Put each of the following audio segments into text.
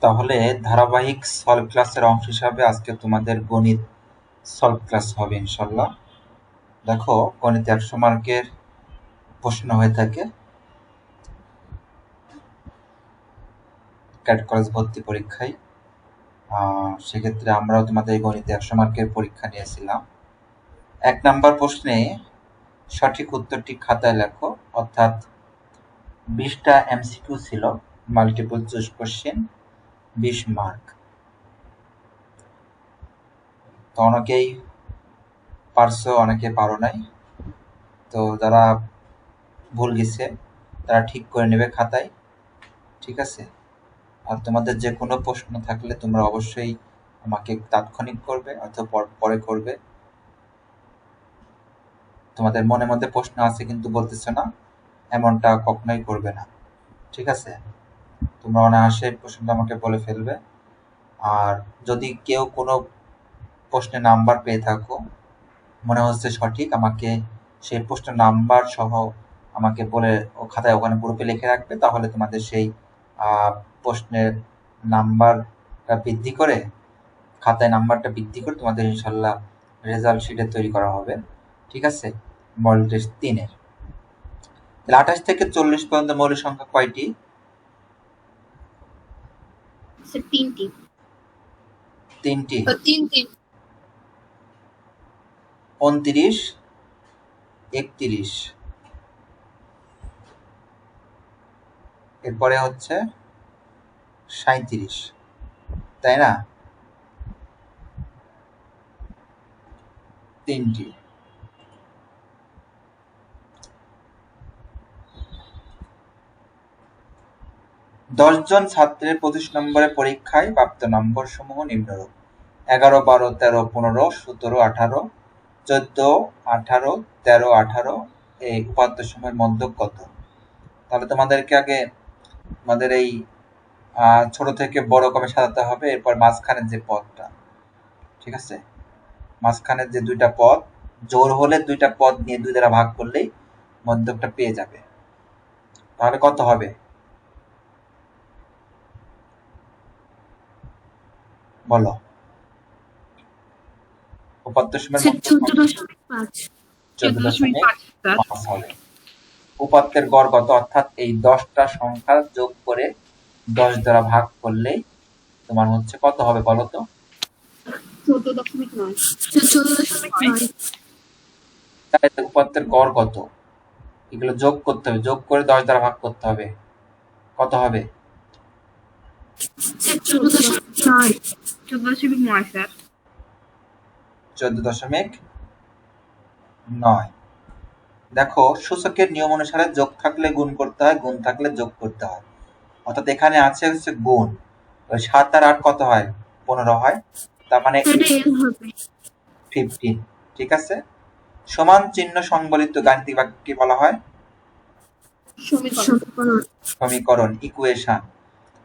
তাহলে ধারাবাহিক সলভ ক্লাসের অংশ হিসাবে আজকে তোমাদের গণিত সলভ ক্লাস হবে ইনশাল্লাহ। দেখো, গণিত 100 মার্কের প্রশ্ন হয়ে থাকে ক্যাট কলেজ ভর্তি পরীক্ষায়। সেক্ষেত্রে আমরাও তোমাদের গণিতে 100 মার্কের পরীক্ষা নিয়েছিলাম। 1 নাম্বার প্রশ্নে সঠিক উত্তরটি খাতায় লেখো, অর্থাৎ 20টা এমসিকিউ ছিল, মাল্টিপল চয়েস কোশ্চেন, 20 মার্ক। তো অনেকেই পারছো, অনেকে পারো নাই। তো যারা ভুল গেছে তারা ঠিক করে নেবে খাতায়, ঠিক আছে? আর তোমাদের যে কোনো প্রশ্ন থাকলে তোমরা অবশ্যই আমাকে তাৎক্ষণিক করবে অথবা পরে করবে। তোমাদের মনে মধ্যে প্রশ্ন আছে কিন্তু বলতেছো না, এমনটা কখনোই করবে না, ঠিক আছে? তোমরা অনায়াসে প্রশ্নটা আমাকে বলে ফেলবে। আর যদি কেউ কোনো প্রশ্নে নাম্বার পেয়ে থাকো, মনে হচ্ছে সঠিক, আমাকে সেই প্রশ্নের নাম্বার সহ আমাকে বলে ও খাতায় ওখানে গ্রুপে লিখে রাখবে। তাহলে তোমাদের সেই প্রশ্নের নাম্বারটা বৃদ্ধি করে, খাতায় নাম্বারটা বৃদ্ধি করে তোমাদের ইনশাল্লাহ রেজাল্ট শিটে তৈরি করা হবে, ঠিক আছে? মডেল টেস্ট 3-এর। তাহলে 28 থেকে 40 পর্যন্ত মৌলিক সংখ্যা কয়টি? তিনটি। 29, 31, এরপরে হচ্ছে 37, তাই না? তিনটি। জন ছাত্রের 25 নম্বরের পরীক্ষায় প্রাপ্ত নম্বর সমূহ নিম্নরূপ: 11, 12, 13, 15, 17, 18, 14, 18, 13, 18 এই উপাত্ত সমূহের মধ্যক কত? তাহলে তোমাদেরকে আগে আমাদের এই ছোট থেকে বড় কমে সাজাতে হবে। এরপর মাঝখানের যে পদটা, ঠিক আছে, মাঝখানের যে দুইটা পদ জোর হলে দুইটা পদ নিয়ে 2 দ্বারা ভাগ করলেই মধ্যকটা পেয়ে যাবে। তাহলে কত হবে বলো? উপাত্ত সমূহের 14.5 হবে। উপাত্তের গড় কত? অর্থাৎ এই 10টা সংখ্যা যোগ করে 10 দ্বারা ভাগ করলেই তোমার হচ্ছে কত হবে বলো তো? 14.9। উপাত্তের গড় কত? এগুলো যোগ করতে হবে, যোগ করে 10 দ্বারা ভাগ করতে হবে। কত হবে? 14.9। দেখো, সূচকের নিয়ম অনুসারে যোগ থাকলে গুণ করতে হয়, গুণ থাকলে যোগ করতে হয়। অর্থাৎ এখানে আছে হচ্ছে গুণ, 7 আর 8 কত হয়? 15 হয়, তার মানে 15, ঠিক আছে? সমান চিহ্ন সংবলিত গাণিতিক বাক্য কি বলা হয়? সমীকরণ, ইকুয়েশন।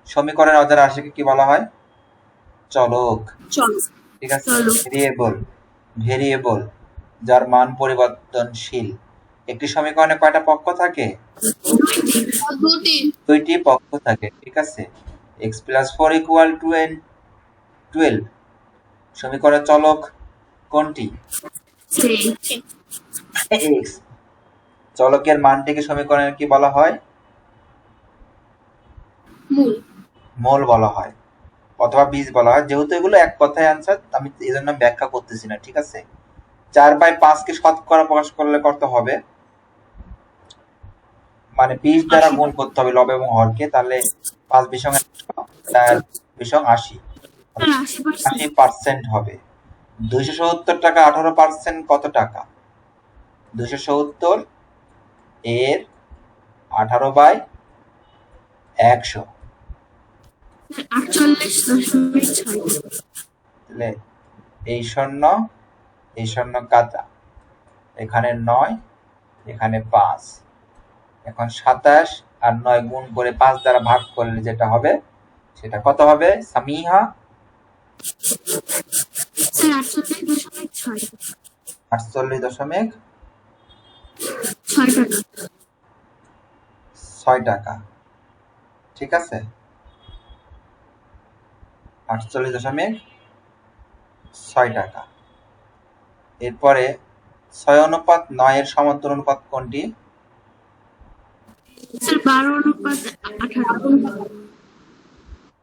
সমীকরণের অজানা রাশিকে কি বলা হয়? চলক, ঠিক আছে? ভেরিয়েবল যার মান পরিবর্তনশীল। একটি সমীকরণে কয়টা পক্ষ থাকে? 2টি পক্ষ থাকে, ঠিক আছে? x + 4 = 12। সমীকরণের চলক কোনটি? x। চলকের মানটিকে সমীকরণের কি বলা হয়? মূল বলা হয় অথবা বীজ বলা হয়। যেহেতু এগুলো এক কথায় আনসার, আমি এই জন্য ব্যাখ্যা করতেছি না, ঠিক আছে? 4/5 কে শতকরা প্রকাশ করলে কত হবে? মানে 20 দ্বারা গুণ করতে হবে লব এবং হরকে, তাহলে 5 বিশং 4 বিশং 80, 80% হবে। 270 টাকা 18% কত টাকা? 270 এর 18/100, তাহলে এই শূন্য কাটা, এখানে 9, এখানে 5, এখন 27 আর 9 গুণ করে 5 দ্বারা ভাগ করলে যেটা হবে সেটা কত হবে সামিহা? 48.6 টাকা, ঠিক আছে? 48.6 টাকা। এরপরে 6:9 এর সমান্তর অনুপাত কোনটি? স্যার 12:18।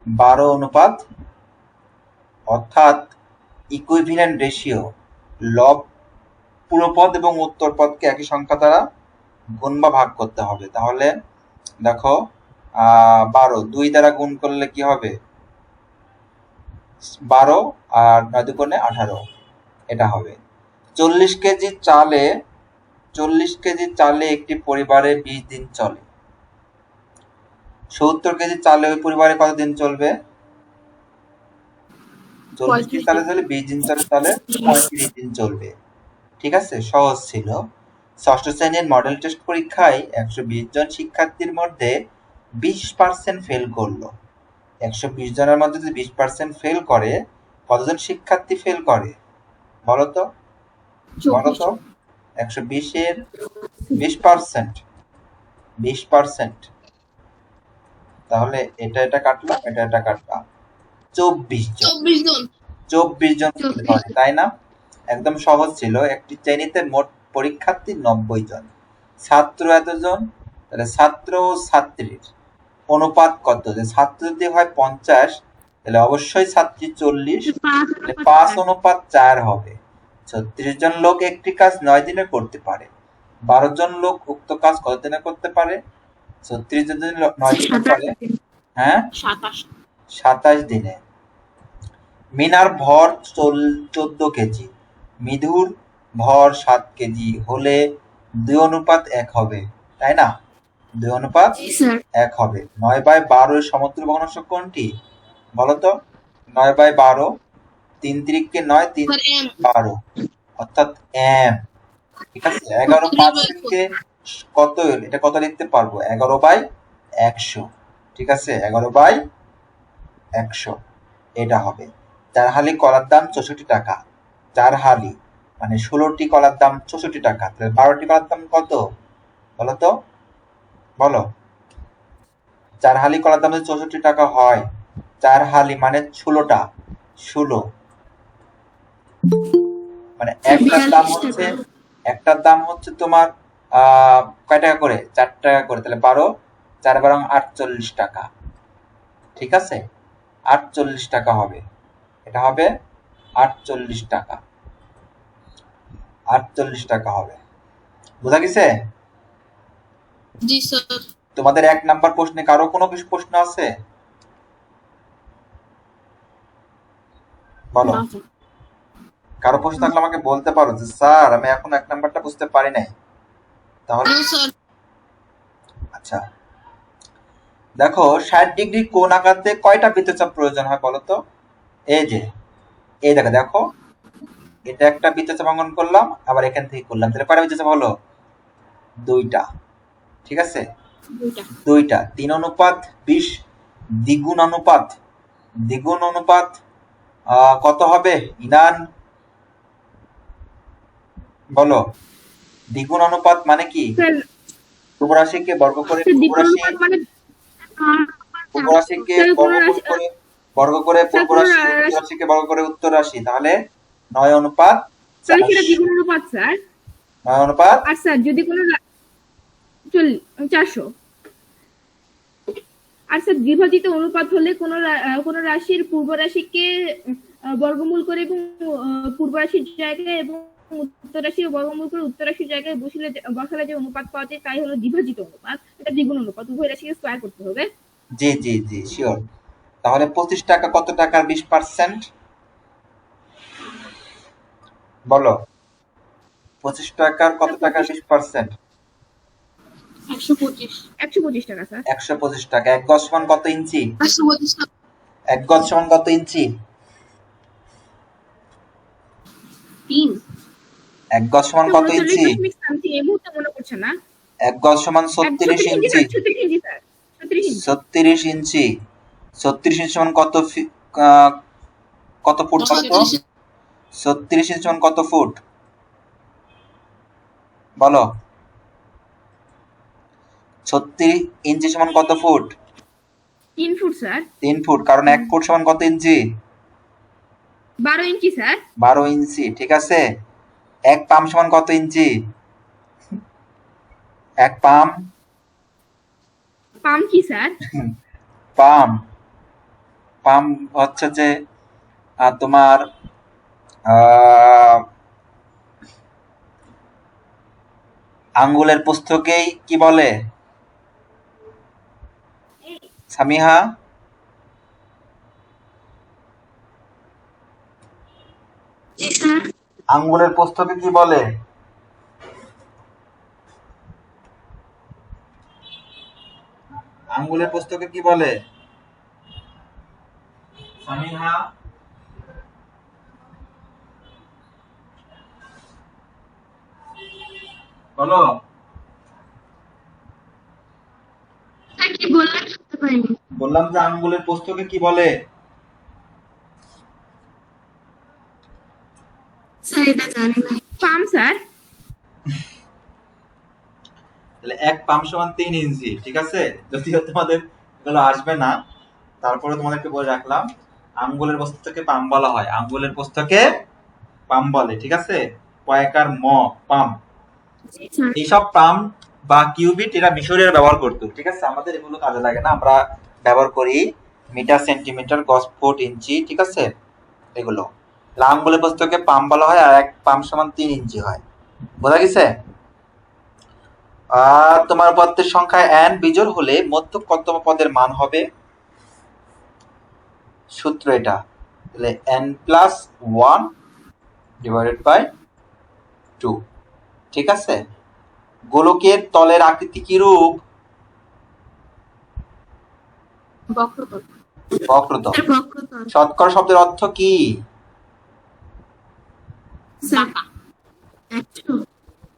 12 অর্থাৎ ইকুইভ্যালেন্ট রেশিও, লব পুরো পদ এবং উত্তর পদকে একই সংখ্যা দ্বারা গুণ বা ভাগ করতে হবে। তাহলে দেখো 12 2 দ্বারা গুণ করলে কি হবে? 12 আর 9 দুগুণে 18, এটা হবে। 40 কেজি চালে একটি পরিবারে 20 দিন চলে। 70 কেজি চালে ওই পরিবারে কতদিন চলবে? 40 কেজি চালে চলে 20 দিন চলে, তাহলে 35 দিন চলবে। ঠিক আছে, সহজ ছিল। ষষ্ঠ শ্রেণীর মডেল টেস্ট পরীক্ষায় 120 জন শিক্ষার্থীর মধ্যে 20% ফেল করলো। 120 জনের মধ্যে যদি 20% ফেল করে, কতজন শিক্ষার্থী ফেল করে বলো তো? 120-এর 20%, তাহলে এটা কাটলাম, এটা কাটলাম, 24 জন ফেল করে, তাই না? একদম সহজ ছিল। একটি শ্রেণীতে মোট পরীক্ষার্থী 90 জন, ছাত্র এতজন, তাহলে ছাত্র ও ছাত্রীর অনুপাত কত? যে ছাত্র যদি হয় 50, তাহলে অবশ্যই ছাত্রী 40, তাহলে 5:4 হবে। 36 জন লোক একটি কাজ 9 দিনে করতে পারে। 12 জন লোক উক্ত কাজ কত দিনে করতে পারে? 36 জন যদি 9 দিনে করে, হ্যাঁ 27 দিনে। মিনার ভর 14 কেজি, মিধুর ভর 7 কেজি হলে 2:1 হবে, তাই না? 2:1 হবে। 9/12 এর সমতুল্য ভগ্নাংশ কোনটি বলতো? 9/12, 3 3 9, 3 12, অর্থাৎ m। ঠিক আছে, 11% কত? এটা কত লিখতে পারবো? 11/100। ঠিক আছে, 11/100 এটা হবে। 4 হালি কলার দাম 64 টাকা। 4 হালি মানে 16টি কলার দাম 64 টাকা, তাহলে 12টি কলার দাম কত বলতো? বলো। 4 হালি কলার দাম যদি 64 টাকা হয়, 4 হালি মানে 16টা, 16 মানে একটার দাম হচ্ছে তোমার কয় টাকা করে? 4 টাকা করে, তাহলে 12 4 বারং 48 টাকা। ঠিক আছে, 48 টাকা হবে, এটা হবে 48 টাকা, 48 টাকা হবে। বোঝা গেছে? জি স্যার। তোমাদের 1 নাম্বার প্রশ্নে কারো কোনো কিছু প্রশ্ন আছে বলো? কারো প্রশ্ন থাকলে আমাকে বলতে পারো যে স্যার আমি এখন 1 নাম্বারটা বুঝতে পারি নাই। তাহলে আচ্ছা, দেখো 60 ডিগ্রি কোণ আঁকাতে কয়টা বৃত্তচাপ প্রয়োজন হয় বলো তো? এই যে এই দেখো এটা একটা বৃত্তচাপ অঙ্কন করলাম, আবার এখান থেকে করলাম, তাহলে কয়টা বৃত্তচাপ হলো? 2টা। ঠিক আছে, 2টা। 3:20 দ্বিগুণ অনুপাত কত হবে ইনান বলো? দ্বিগুণ অনুপাত মানে কি? পূর্ব রাশিকে বর্গ করে পূর্ব রাশিকে বর্গ করে পূর্ব রাশি, উত্তর রাশিকে বর্গ করে উত্তর রাশি, তাহলে 9:4। সেটা দ্বিগুণ অনুপাত স্যার। 9:4। আর স্যার যদি কোনো 400। আর স্যার দ্বিভাজিত অনুপাত হলে কোন রাশির পূর্ব রাশিকে বর্গমূল করে এবং পূর্ব রাশির জায়গায় এবং উত্তর রাশির বর্গমূল করে উত্তর রাশির জায়গায় বসালে যে অনুপাত পাওয়া যায় তাই হলো দ্বিভাজিত অনুপাত। এটা দ্বিগুণ অনুপাত, উভয় রাশিকে স্কয়ার করতে হবে। জি জি জি শিওর। তাহলে 25 টাকা কত টাকার 20%? বলো, 25 টাকার কত টাকার 20%? 125 টাকা স্যার। 125 টাকা। 1 গজ সমান কত ইঞ্চি? 1 গজ সমান কত ইঞ্চি? 3। 1 গজ সমান কত ইঞ্চি? 1 গজ সমান 36 ইঞ্চি। 36 ইঞ্চি। 36 ইঞ্চি সমান কত ফুট বলতো? 36 ইঞ্চি সমান কত ফুট বলো? 36 ইঞ্চি সমান কত ফুট? 3 foot sir. 3 ফুট, কারণ 1 ফুট সমান কত ইঞ্চি? 12 ইঞ্চি স্যার। 12 ইঞ্চি, ঠিক আছে। 1 পাম সমান কত ইঞ্চি? 1 পাম। পাম কি স্যার? পাম পাম হচ্ছে যে তোমার আঙ্গুলের প্রস্থকেই কি বলে সামিহা? আঙ্গুলের প্রস্থকে কি বলে? আঙ্গুলের প্রস্থকে কি বলে সামিহা? বলো। কি বললেন শুনতে পাইনি। বললাম যে আঙ্গুলের প্রস্থকে কি বলে? স্যার এটা জানি না। পাম স্যার। তাহলে 1 পাম সমান 3 ইঞ্চি, ঠিক আছে। যদিও তোমাদের এগুলো আসবে না, তারপরে তোমাদেরকে বলে রাখলাম আঙ্গুলের প্রস্থকে পাম বলা হয়, আঙ্গুলের প্রস্থকে পাম বলে, ঠিক আছে। পয়কার ম, পাম। এইসব পাম বা কিউবিট এরা মিশরীয়রা ব্যবহার করতো, ঠিক আছে। আমাদের এগুলো কাজে লাগে না, আমরা ব্যবহার করি মিটার, সেন্টিমিটার, গজ, ফুট, ইঞ্চি, ঠিক আছে। এগুলো আঙ্গুলের প্রস্থকে পাম বলা হয়, আর 1 পাম সমান 3 ইঞ্চি হয়। বোঝা গেছে? তোমার পদের সংখ্যা n বিজোড় হলে মধ্যকতম পদের মান হবে, সূত্র এটা। তাহলে n+1 ডিভাইডেড বাই 2, ঠিক আছে। গোলকের তলের আকৃতি কি রূপ? বক্রতল। শতকরা শব্দের অর্থ কি?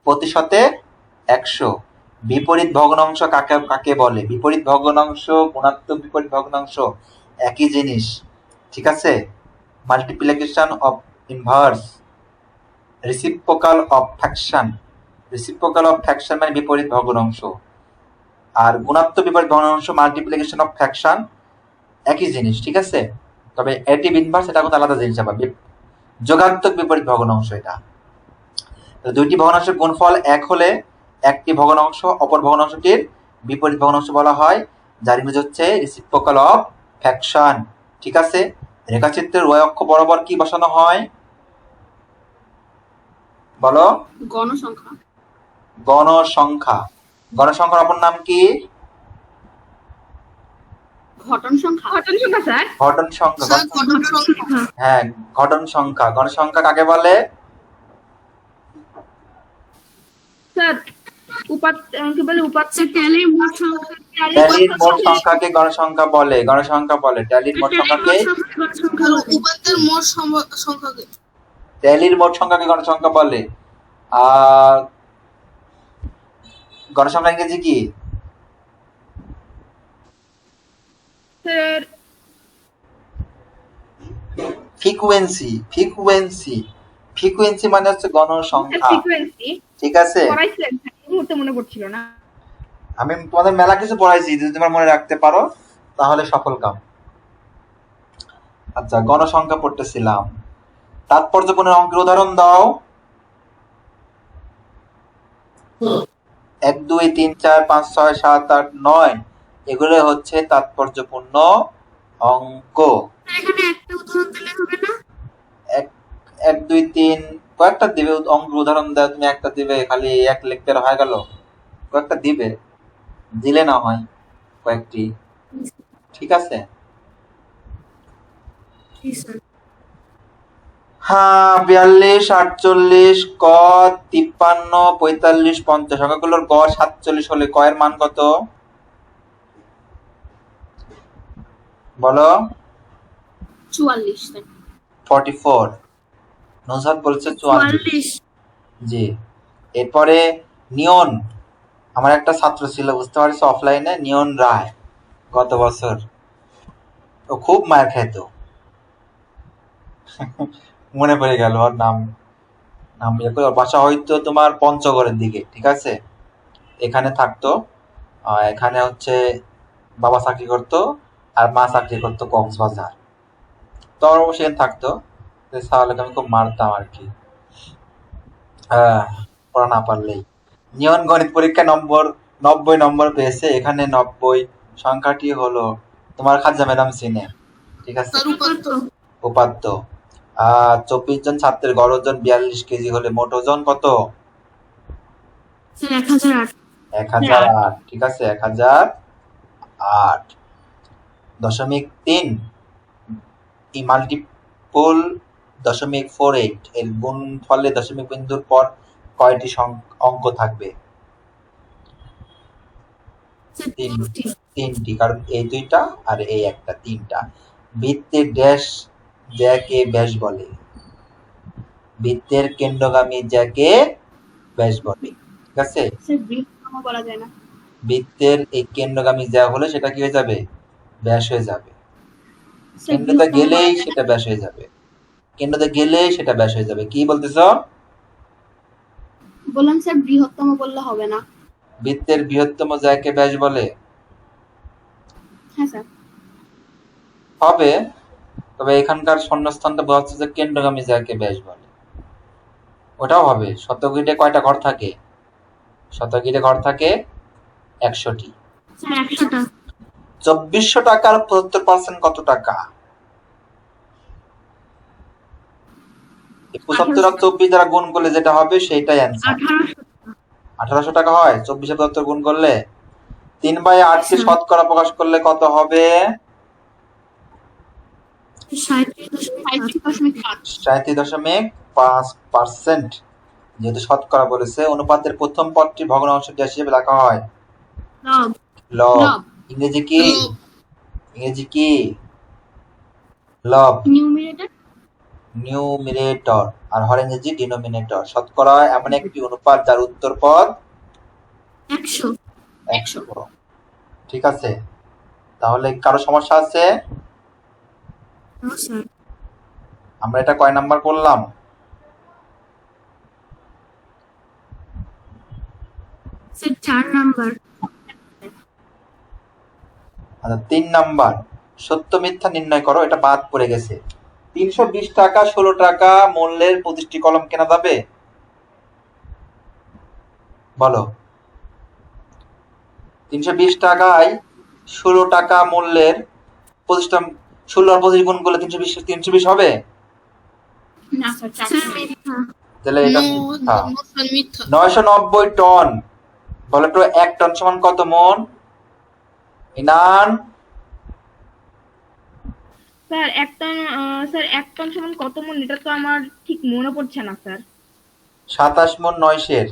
প্রতিশতে 100। বিপরীত ভগ্নাংশ কাকে কাকে বলে? বিপরীত ভগ্নাংশ, গুণাত্মক বিপরীত ভগ্নাংশ একই জিনিস, ঠিক আছে। Multiplication of inverse, reciprocal of fraction. Reciprocal of fraction মানে বিপরীত ভগ্নাংশ, আর গুণাত্মক বিপরীত ভগ্নাংশ মাল্টিপ্লিকেশন অফ ফ্র্যাকশন একই জিনিস, ঠিক আছে। তবে অ্যাডিটিভ ইনভার্স এটা কিন্তু আলাদা জিনিস, আবার যোগাত্মক বিপরীত ভগ্নাংশ এটা। দুইটি ভগ্নাংশের গুণফল 1 হলে একটি ভগ্নাংশ অপর ভগ্নাংশটির বিপরীত ভগ্নাংশ বলা হয়, যার ইংরেজি হচ্ছে রেসিপ্রোকাল অফ ফ্র্যাকশন, ঠিক আছে। রেখাচিত্রের y অক্ষ বরাবর কি বসানো হয়? বলো। গণসংখ্যা। গণসংখ্যা। গণসংখ্যার অপর নাম কি? ঘটন সংখ্যা। ঘটন সংখ্যা স্যার। ঘটন সংখ্যা। ঘটন সংখ্যা। হ্যাঁ, ঘটন সংখ্যা। গণসংখ্যা কাকে বলে? স্যার কি বলে উপাত্ত ট্যালির মোট সংখ্যা। ট্যালির মোট সংখ্যাকে গণসংখ্যা বলে, গণসংখ্যা বলে। ট্যালির মোট সংখ্যাকে উপাত্তের মোট সংখ্যাকে। ট্যালির মোট সংখ্যাকে গণসংখ্যা বলে। আর গণসংখ্যা ইংরেজি কি? Sir frequency. ফ্রিকোয়েন্সি, ফ্রিকোয়েন্সি মানে হচ্ছে গণসংখ্যা, ফ্রিকোয়েন্সি, ঠিক আছে। পড়াইছিলেন, এই মুহূর্তে মনে পড়ছিল না। আমি তোমাদের মেলা কিছু পড়াইছি, যদি তোমরা মনে রাখতে পারো তাহলে সফল কাম। আচ্ছা, গণসংখ্যা পড়তেছিলাম। তাৎপর্যপূর্ণ অঙ্কের উদাহরণ দাও। 1 2 3 4 5 6 7 8 9 এগুলো হচ্ছে তাৎপর্যপূর্ণ অঙ্ক। এখানে একটা উদাহরণ দিলে হবে না? 1 2 3 কয়েকটা দিবে অঙ্কের উদাহরণ দাও। তুমি একটা দিবে, খালি এক লিখতে হয়ে গেল? কয়েকটা দিবে, দিলে না হয় কয়েকটি, ঠিক আছে। হ্যাঁ, 42 48 ক 53 45 50 সংখ্যাগুলোর গড় 47 হলে ক এর মান কত? বলো। 44। 44। নজহাত বলছে 44। জি। এরপরে নিয়ন, আমার একটা ছাত্র ছিল, বুঝতে পারছো, অফলাইনে, নিয়ন রায়, গত বছর। ও খুব মার খেত। মনে পড়ে গেল ওর নাম। নাম ইয়ে করে, ওর বাসা হয়তো তোমার পঞ্চগড়ের দিকে, ঠিক আছে। এখানে থাকতো, এখানে হচ্ছে বাবা চাকরি করতো, আর মা চাকরি করতো কক্সবাজার। তোর সেখানে থাকতো, তাহলে আমি খুব মারতাম আর কি, পড়া না পারলেই। নিয়ন গণিত পরীক্ষায় 90 নম্বর পেয়েছে, এখানে 90 সংখ্যাটি হলো তোমার খাজা ম্যাডাম চিনে, ঠিক আছে। উপাত্ত। 24 জন ছাত্রের গড় ওজন 42 কেজি হলে মোট ওজন কত? 1008, ঠিক আছে, 1008 দশমিক 3 মাল্টিপল 0.48 এর গুণফলে দশমিক বিন্দুর পর কয়টি অঙ্ক থাকবে? তিনটি, কারণ এই দুইটা আর এই একটা, তিনটা। বৃত্তের ড্যাশ জ্যাকে ব্যাস বলে? বৃত্তের কেন্দ্রগামী জ্যাকে ব্যাস বলে, ঠিক আছে। বৃত্তের এই কেন্দ্রগামী জ্যা হলে সেটা কি হয়ে যাবে? ব্যাস হয়ে যাবে। কেন্দ্রতে গেলেই সেটা ব্যাস হয়ে যাবে, কেন্দ্রতে গেলেই সেটা ব্যাস হয়ে যাবে। কি বলতেছ? বললাম স্যার বৃহত্তম বললে হবে না। বৃত্তের বৃহত্তম জ্যাকে ব্যাস বলে? হ্যাঁ স্যার। হবে, তবে এখানকার শূন্যস্থানটা বোঝাচ্ছে যে কেন্দ্রগামী জ্যাকে ব্যাস বলে, ওটাও হবে। শতকীটে কয়টা ঘর থাকে? শতকীটে ঘর থাকে 100টি। 2400 টাকার 75% কত টাকা? 75 আর 24 দ্বারা গুণ করলে যেটা হবে সেটাই অ্যান্সার। 1800 টাকা হয় 24 75 গুণ করলে। 3/8 কে শতকরা প্রকাশ করলে কত হবে? 37.5%। যেহেতু শতকরা বলেছে, অনুপাতের প্রথম পদটি ভগ্নাংশ হিসেবে লেখা হয় লব। ইংরেজি কি? ইংরেজি কি? লব, নিউমিরেটর, আর হয় ইংরেজি ডিনোমিনেটর। শতকরা এমন একটি অনুপাত যার উত্তর পদ 100, ঠিক আছে। তাহলে কারো সমস্যা আছে? আমরা এটা কয় নাম্বার করলাম? Sir 4 number. আচ্ছা, 3 নাম্বার, সত্য মিথ্যা নির্ণয় করো। এটা বাদ পড়ে গেছে। 320 টাকা 16 টাকা মূল্যের 25টি কলম কেনা যাবে? বলো। 320 টাকায় 16 টাকা মূল্যের 25টা, 16 আর 25 গুণ করলে 320 হবে? না স্যার, তাহলে এটা মিথ্যা। 990 টন, বলে তো 1 টন সমান কত মন? ইনান স্যার 1 টন সমান কত মন? এটা তো আমার ঠিক মনে পড়ছে না স্যার। 27 মন 9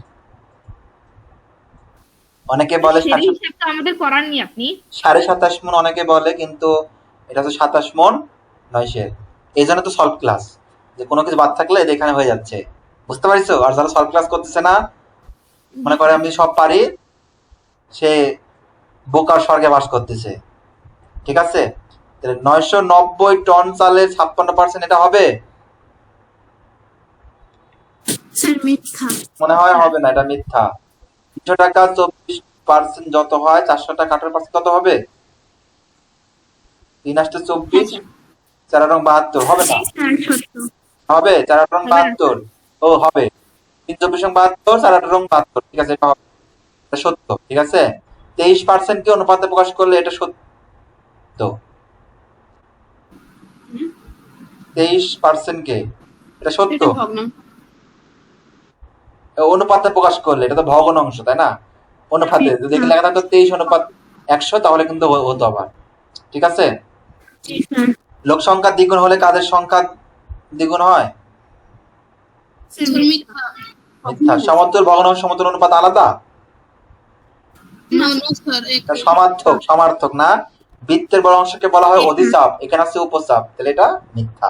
অনেকে বলে সেই হিসাবটা আমাদের করাননি আপনি। 27.5 মন অনেকে বলে, কিন্তু এটা তো 27 মন 9 এই জন্য তো সলভ ক্লাস, যে কোনো কিছু বাদ থাকলে এখানে হয়ে যাচ্ছে, বুঝতে পারছো? আর যারা সলভ ক্লাস করতেছে না, মনে করে আমি সব পারি, সে বোকার স্বর্গে বাস করতেছে, ঠিক আছে। তাহলে 990 টন চালের 56%, এটা হবে? মনে হয় হবে না, এটা মিথ্যা। 300 টাকা 24% যত হয় 400 টাকা 18% কত হবে? 3 8 24, 4 রং 72, হবে না? হবে 4 রং 72, ও হবে 3 24 রং 72, 4 রং 72, ঠিক আছে, এটা সত্য, ঠিক আছে। 23% কে অনুপাতে প্রকাশ করলে এটা সত্য। 23% কে, এটা সত্য। অনুপাতে প্রকাশ করলে এটা তো ভগ্নাংশ, তাই না? অনুপাতে যদি লেখা থাকতো 23 অনুপাত 100, তাহলে কিন্তু হতো আবার, ঠিক আছে। লোক সংখ্যা দ্বিগুণ হলে কাদের সংখ্যা দ্বিগুণ হয়? মিথ্যা। সমতুল ভগ্নাংশ সমতুল অনুপাত আলাদা? সমার্থক না। বৃত্তের বড় অংশকে বলা হয় অধিচাপ, এখানে আছে উপচাপ, তাহলে এটা মিথ্যা।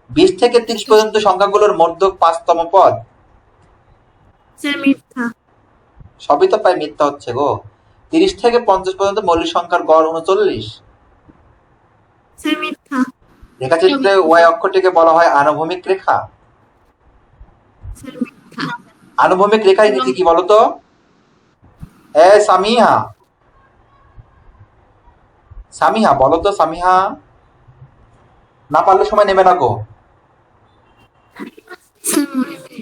20 থেকে 30 পর্যন্ত সংখ্যাগুলোর মধ্যক 5তম পদ? সবই তো প্রায় মিথ্যা হচ্ছে গো। 30 থেকে 50 পর্যন্ত মৌলিক সংখ্যার গড় 39। রেখাচিত্রে ওয়াই অক্ষটিকে বলা হয় আনুভূমিক রেখা। আনুভূমিক রেখার নীতি কি বলতো? সামিহা, সামিহা বলো তো, সামিহা। না পারলে সময় নেবে না গো, স্যার মনে নেই।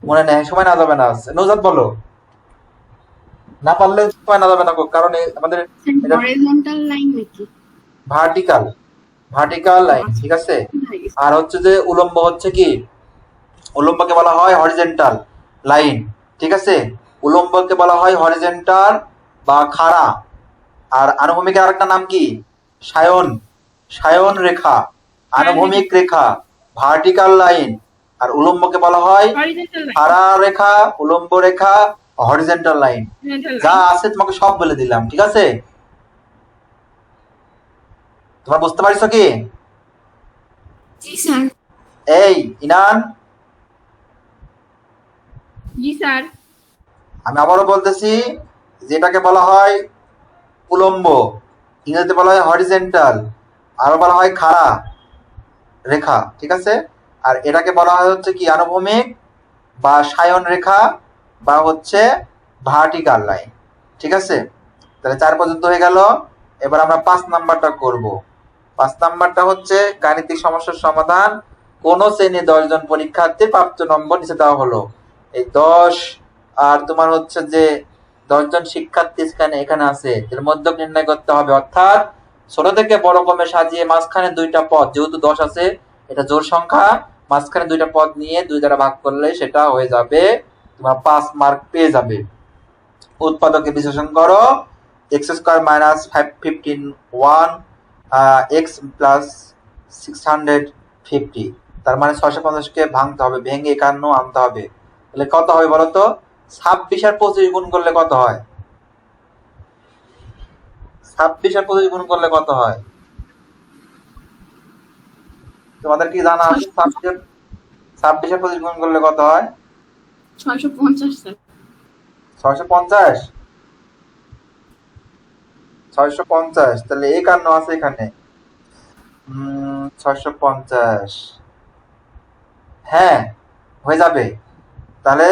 মনে নেই, সময় না যাবে না। নৌজাদ বলো, না পারলে সময় না যাবে না গো, কারণ আমাদের স্যার এটা হরিজন্টাল লাইন নাকি? ভার্টিকাল, ভার্টিকাল লাইন, ঠিক আছে। আর হচ্ছে যে উলম্ব হচ্ছে কি, উলম্বকে বলা হয় হরিজেন্টাল লাইন, ঠিক আছে। উলম্বকে বলা হয় হরিজেন্টাল বা খাড়া। আর আনুভূমিকের আরেকটা নাম কি, সায়ন, সায়ন রেখা, আনুভূমিক রেখা, ভার্টিকাল লাইন। আর উলম্বকে বলা হয় হরিজন্টাল লাইন, খাড়া রেখা, উলম্ব রেখা, হরিজেন্টাল লাইন। যা আছে তোমাকে সব বলে দিলাম, ঠিক আছে। তোমরা বুঝতে পারছো কি? জি স্যার। এই ইনান, জি স্যার। আমি আবারও বলতেছি, যেটাকে বলা হয় উলম্ব, ইংরেজিতে বলা হয় হরিজেন্টাল, আরো বলা হয় খাড়া রেখা, ঠিক আছে। আর এটাকে বলা হয় হচ্ছে কি আনুভূমিক বা সায়ন রেখা বা হচ্ছে ভার্টিকাল লাইন, ঠিক আছে। তাহলে 4 পর্যন্ত হয়ে গেল। এবার আমরা 5 নাম্বারটা করব। 5 নাম্বারটা হচ্ছে গাণিতিক সমস্যার সমাধান। কোন শ্রেণী 10 জন পরীক্ষার্থীর প্রাপ্ত নম্বর নিচে দেওয়া হলো। এই 10 আর তোমার হচ্ছে যে 10 জন শিক্ষার্থী এখানে আছে, এর মধ্যক নির্ণয় করতে হবে। অর্থাৎ ছোট থেকে বড় ক্রমে সাজিয়ে মাঝখানে 2টা পদ, যেহেতু 10 আছে এটা জোড় সংখ্যা, মাঝখানে 2টা পদ নিয়ে 2 দ্বারা ভাগ করলে সেটা হয়ে যাবে, তোমার 5 মার্ক পেয়ে যাবে। উৎপাদকে বিশ্লেষণ করো। X square minus 515 1 x plus 650, তার মানে 650কে ভাঙতে হবে, ভেঙে 51 আনতে হবে। তাহলে কত হবে বলো তো? 26 আর 25 গুণ করলে কত হয়? 26 আর 25 গুণ করলে কত হয়? তোমাদের কি জানা আছে? 26 আর 25 গুণ করলে কত হয়? 650 স্যার। 650, 650। তাহলে 51 আছে এখানে। 650, হ্যাঁ হয়ে যাবে। তাহলে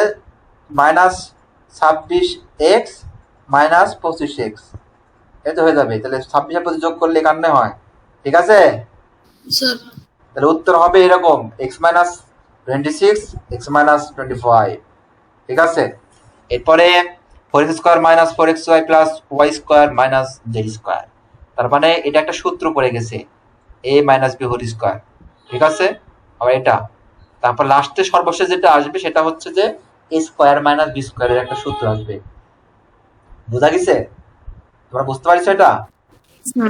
মাইনাস 26x মাইনাস 25x, এই তো হয়ে যাবে। তাহলে 26 আর 25 যোগ করলে 51 হয়, ঠিক আছে। স্যার তাহলে উত্তর হবে এরকম, x মাইনাস 26, x মাইনাস 25, ঠিক আছে। এরপরে 4x square minus 4xy plus y square minus z square, তার মানে এটা একটা সূত্র পড়ে গেছে, a minus b whole square, ঠিক আছে। আবার এটা, তারপর লাস্টে সর্বশেষ যেটা আসবে সেটা হচ্ছে যে a স্কোয়ার মাইনাস b স্কোয়ারের একটা সূত্র আসবে। বোঝা গেছে? তোমরা বুঝতে পারছো এটা? স্যার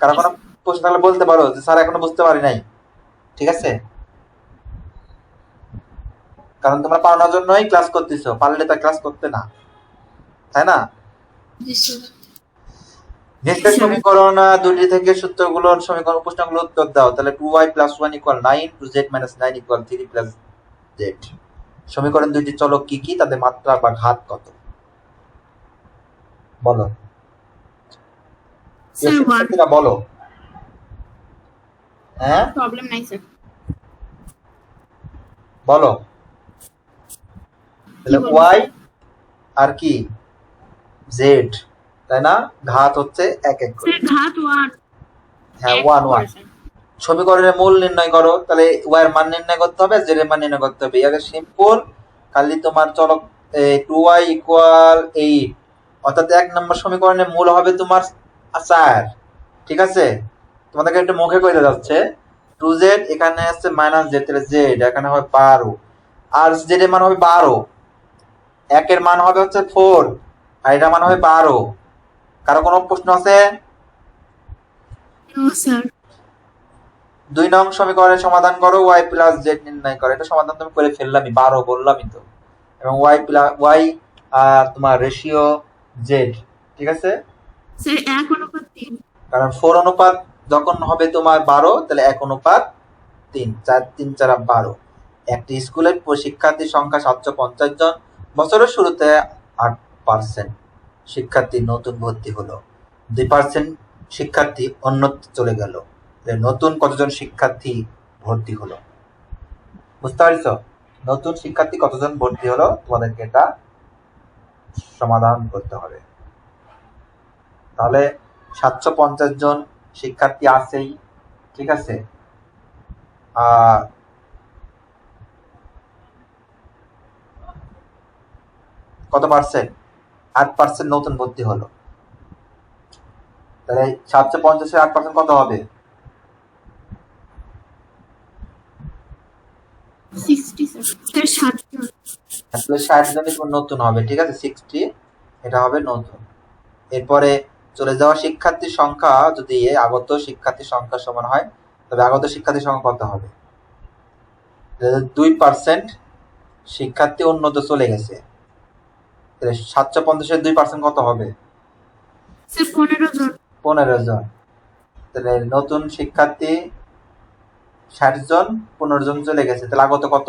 কারো কোনো প্রশ্ন থাকলে বলতে পারো যে স্যার এখনো বুঝতে পারি নাই, ঠিক আছে। কারণ তোমরা পাওনার জন্যই ক্লাস করতেছো, পারলে তা ক্লাস করতে না, তাই না? জি স্যার। নিচের সমীকরণ দুটি থেকে সূত্রগুলোর সমীকরণ প্রশ্নগুলো উত্তর দাও। তাহলে 2y + 1 = 9, 2z - 9 = 3 + z। সমীকরণ দুইটি চলক কি কি, তাদের মাত্রা বা ঘাত কত? বলো স্যার 1। শিক্ষার্থীরা বলো। হ্যাঁ প্রবলেম নাই স্যার। বলো। তাহলে কি বলবো y আর কি z, তাই না? ঘাত হচ্ছে এক এক করে। স্যার? ঘাত 1। হ্যাঁ 1 1। সমীকরণের মূল নির্ণয় করো। তাহলে y এর মান নির্ণয় করতে হবে, z এর মান নির্ণয় করতে হবে। আগে সিম্পল, খালি তোমার চলক 2y = 8, অর্থাৎ 1 নম্বর সমীকরণের মূল হবে তোমার 4, ঠিক আছে। তোমাদেরকে একটু মুখে কইতে যাচ্ছে, 2z এখানে আছে মাইনাস z, তাহলে z এখানে হবে 12, আর z এর মান হবে 12, 1 এর মান হবে হচ্ছে 4, আর এটার মান হবে 12। কারো কোনো প্রশ্ন আছে? No sir. 2 নং সমীকরণের সমাধান করো, y + z নির্ণয় করো। এটা সমাধান তুমি করে ফেললামই, 12 বললামই তো। এবং y তোমার রেশিও z, ঠিক আছে। স্যার 1:3। কারণ 4 অনুপাত যখন হবে তোমার 12, তাহলে 1:3, 4 3 4 12। একটি স্কুলের শিক্ষার্থীর সংখ্যা 750 জন। বছরের শুরুতে 8% শিক্ষার্থী নতুন ভর্তি হলো, 2% শিক্ষার্থী অন্যত্র চলে গেল। নতুন কতজন শিক্ষার্থী ভর্তি হলো? বুঝতে পারছো? নতুন শিক্ষার্থী কতজন ভর্তি হলো, তোমাদেরকে এটা সমাধান করতে হবে। তাহলে 750 জন শিক্ষার্থী আছেই, ঠিক আছে। কত পার্সেন্ট? 8% নতুন ভর্তি হলো। তাহলে 750-এর 8% কত হবে? 60 স্যার। স্যার 60 জন। আসলে 60 জনই নতুন হবে, ঠিক আছে। 60 এটা হবে নতুন। এরপরে চলে যাওয়া শিক্ষার্থীর সংখ্যা যদি আগত শিক্ষার্থীর সংখ্যা সমান হয়, তবে আগত শিক্ষার্থীর সংখ্যা কত হবে? 2% শিক্ষার্থী উন্নত চলে গেছে, তাহলে 750-এর 2% কত হবে? স্যার 15 জন। 15 জন। তাহলে নতুন শিক্ষার্থী 60 জন, 15 জন চলে গেছে, তাহলে আগত কত?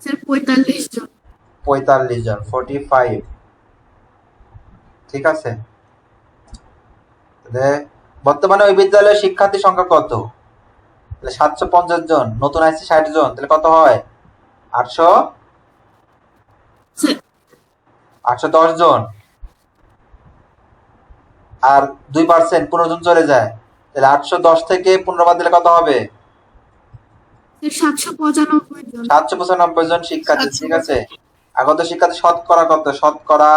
স্যার 45 জন। 45 জন, 45, ঠিক আছে। তাহলে বর্তমানে ওই বিদ্যালয়ের শিক্ষার্থী সংখ্যা কত? তাহলে 750 জন, নতুন আসছে 60 জন, তাহলে কত হয়? 810 জন। আর 2% 15 জন চলে যায়, তাহলে 810 থেকে 15 বাদ দিলে কত হবে? 795 জন। 795 জন শিক্ষার্থী, ঠিক আছে। আগত শিক্ষার্থী শতকরা কত? শতকরা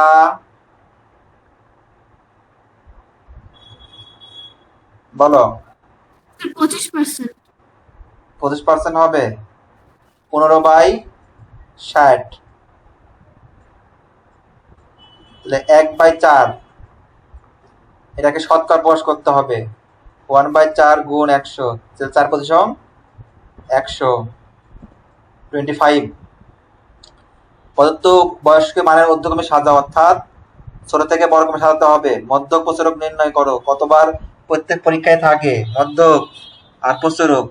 বলো। 25%। 25% হবে 15/60, তাহলে 1/4। এটাকে শতকরা প্রকাশ করতে হবে। 1/4 গুণ 100, 4×5 100, 25। প্রদত্ত বয়সকে মানের ঊর্ধ্বক্রমে সাজাও, অর্থাৎ ছোট থেকে বড় ক্রমে সাজাতে হবে। মধ্যক প্রসারক নির্ণয় করো। কতবার প্রত্যেক পরীক্ষায় থাকে মধ্যক আর প্রসারক,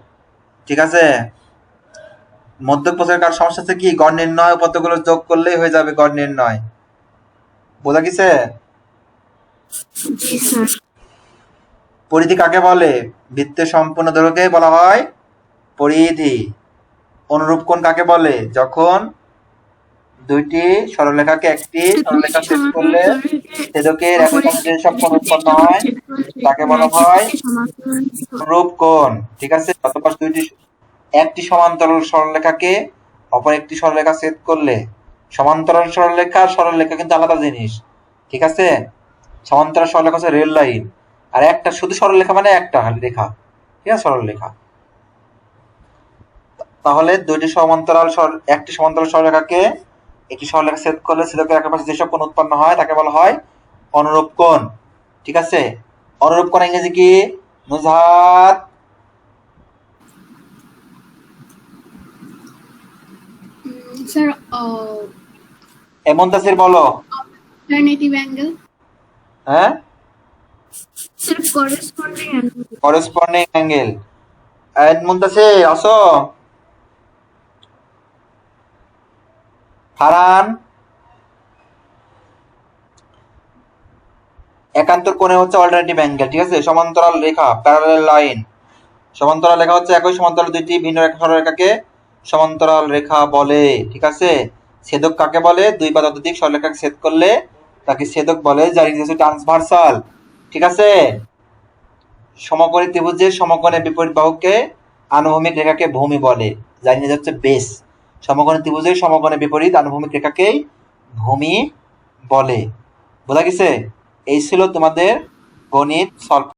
ঠিক আছে। মধ্যক প্রসারক আর সমস্যা আছে কি? গড় নির্ণয়, কতগুলো যোগ করলেই হয়ে যাবে গড় নির্ণয়। বোঝা গেছে? জি স্যার। পরিধি কাকে বলে? বৃত্তের সম্পূর্ণ দৈর্ঘ্যকে বলা হয় পরিধি। অনুরূপ কোণ কাকে বলে? যখন দুইটি সরলরেখাকে একটি সরলরেখা ছেদ করলে ছেদকের একই পাশে যেসব কোণ উৎপন্ন হয় তাকে বলা হয় অনুরূপ কোণ, ঠিক আছে। অথবা একটি সমান্তরাল সরলরেখাকে অপর একটি সরলরেখা ছেদ করলে, সমান্তরাল সরলরেখা আর সরলরেখা কিন্তু আলাদা জিনিস, ঠিক আছে। সমান্তরাল সরলরেখা হচ্ছে রেল লাইন, আর একটা শুধু সরলরেখা মানে একটা রেখা, ঠিক আছে, সরলরেখা। তাহলে একটি সমান্তরাল সরলরেখাকে একটি সরলরেখা ছেদ করলে ছেদকের একই পাশে যেসব কোণ উৎপন্ন হয় তাকে বলা হয় অনুরূপ কোণ, ঠিক আছে। অনুরূপ কোণ ইংরেজি কি? নুজহাত। স্যার মুনতাসির বলো। Alternative angle. হ্যাঁ, sir corresponding angle. Corresponding angle. Muntasir আসো। ফারহান, একান্তর কোণে হচ্ছে অল্টারনেটিভ অ্যাঙ্গেল, ঠিক আছে। সমান্তরাল রেখা, প্যারালাল লাইন। সমান্তরাল রেখা হচ্ছে একই সমান্তরাল দুইটি ভিন্ন সরলরেখাকে সমান্তরাল রেখা বলে, ঠিক আছে। ছেদক কাকে বলে? দুই বা ততোধিক সরলরেখাকে ছেদ করলে তাকে ছেদক বলে, যার ইংরেজি হচ্ছে ট্রান্সভার্সাল, ঠিক আছে। সমকোণী ত্রিভুজের সমকোণের বিপরীত বাহুকে আনুভূমিক রেখাকে ভূমি বলে, যার ইংরেজি হচ্ছে বেস। সমকোণী ত্রিভুজের সমকোণের বিপরীত আনুভূমিক রেখাকেই ভূমি বলে। বোঝা গেছে? এই ছিল তোমাদের গণিত সলভ